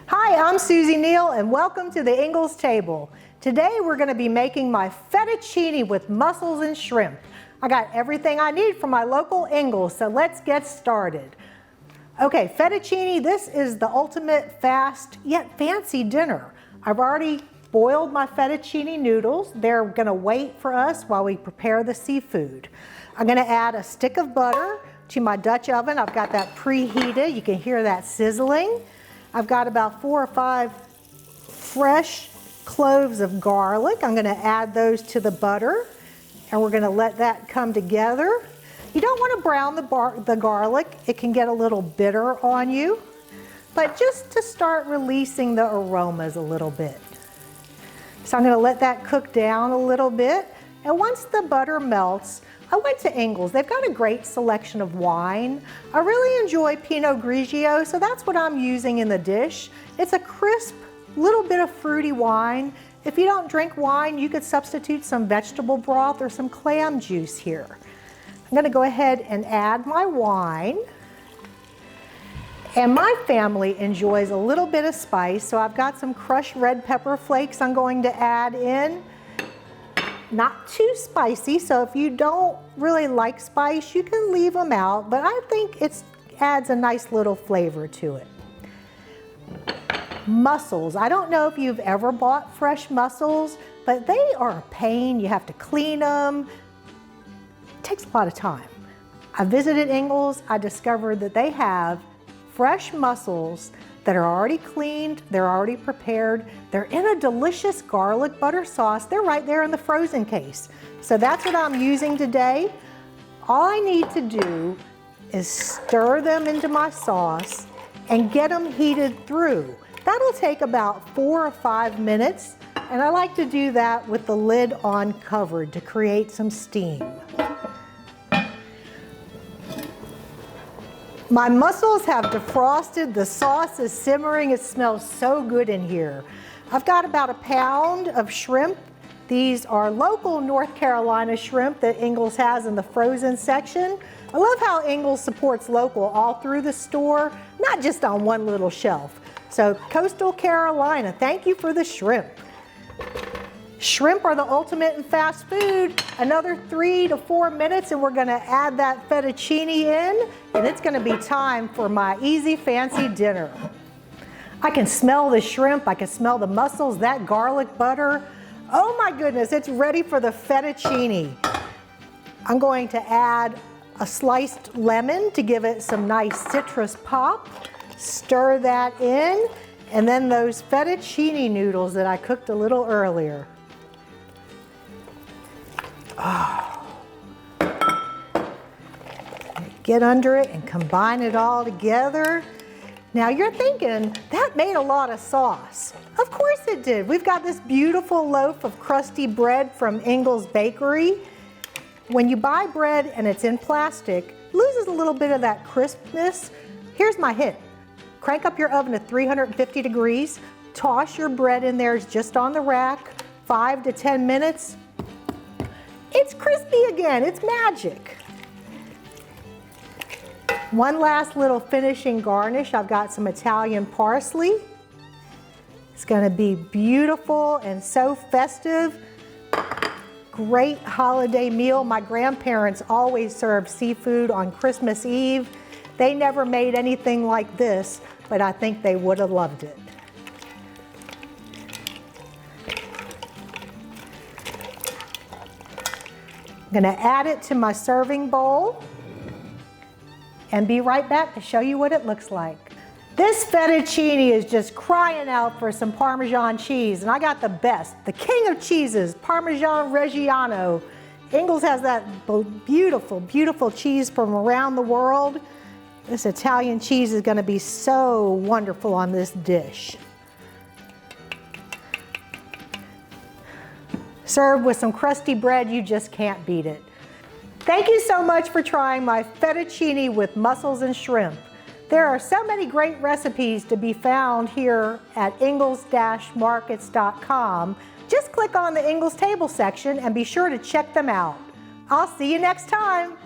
Hi, I'm Suzy Neal and welcome to the Ingles table. Today we're going to be making my fettuccine with mussels and shrimp. I got everything I need from my local Ingles, so let's get started. Okay, fettuccine, this is the ultimate fast yet fancy dinner. I've already boiled my fettuccine noodles. They're going to wait for us while we prepare the seafood. I'm going to add a stick of butter to my Dutch oven. I've got that preheated. You can hear that sizzling. I've got about 4 or 5 fresh cloves of garlic. I'm going to add those to the butter, and we're going to let that come together. You don't want to brown the garlic. It can get a little bitter on you, but just to start releasing the aromas a little bit. So I'm going to let that cook down a little bit, and once the butter melts, I went to Ingles. They've got a great selection of wine. I really enjoy Pinot Grigio, so that's what I'm using in the dish. It's a crisp, little bit of fruity wine. If you don't drink wine, you could substitute some vegetable broth or some clam juice here. I'm gonna go ahead and add my wine. And my family enjoys a little bit of spice, so I've got some crushed red pepper flakes I'm going to add in. Not too spicy, so if you don't really like spice, you can leave them out, but I think it adds a nice little flavor to it. Mussels. I don't know if you've ever bought fresh mussels, but they are a pain. You have to clean them. It takes a lot of time. I visited Ingles. I discovered that they have fresh mussels that are already cleaned, they're already prepared, they're in a delicious garlic butter sauce. They're right there in the frozen case. So that's what I'm using today. All I need to do is stir them into my sauce and get them heated through. That'll take about 4 or 5 minutes, and I like to do that with the lid on covered to create some steam. My mussels have defrosted, the sauce is simmering, it smells so good in here. I've got about 1 pound of shrimp. These are local North Carolina shrimp that Ingles has in the frozen section. I love how Ingles supports local all through the store, not just on one little shelf. So Coastal Carolina, thank you for the shrimp. Shrimp are the ultimate in fast food. Another 3 to 4 minutes and we're gonna add that fettuccine in, and it's gonna be time for my easy fancy dinner. I can smell the shrimp, I can smell the mussels, that garlic butter. Oh my goodness, it's ready for the fettuccine. I'm going to add a sliced lemon to give it some nice citrus pop. Stir that in, and then those fettuccine noodles that I cooked a little earlier. Oh. Get under it and combine it all together. Now you're thinking, that made a lot of sauce. Of course it did. We've got this beautiful loaf of crusty bread from Ingles Bakery. When you buy bread and it's in plastic, it loses a little bit of that crispness. Here's my hint. Crank up your oven to 350 degrees. Toss your bread in there just on the rack, 5 to 10 minutes. It's crispy again, it's magic. One last little finishing garnish. I've got some Italian parsley. It's gonna be beautiful and so festive. Great holiday meal. My grandparents always served seafood on Christmas Eve. They never made anything like this, but I think they would have loved it. I'm gonna add it to my serving bowl and be right back to show you what it looks like. This fettuccine is just crying out for some Parmesan cheese, and I got the best, the king of cheeses, Parmesan Reggiano. Ingles has that beautiful, beautiful cheese from around the world. This Italian cheese is gonna be so wonderful on this dish. Served with some crusty bread, you just can't beat it. Thank you so much for trying my fettuccine with mussels and shrimp. There are so many great recipes to be found here at ingles-markets.com. Just click on the Ingles table section and be sure to check them out. I'll see you next time.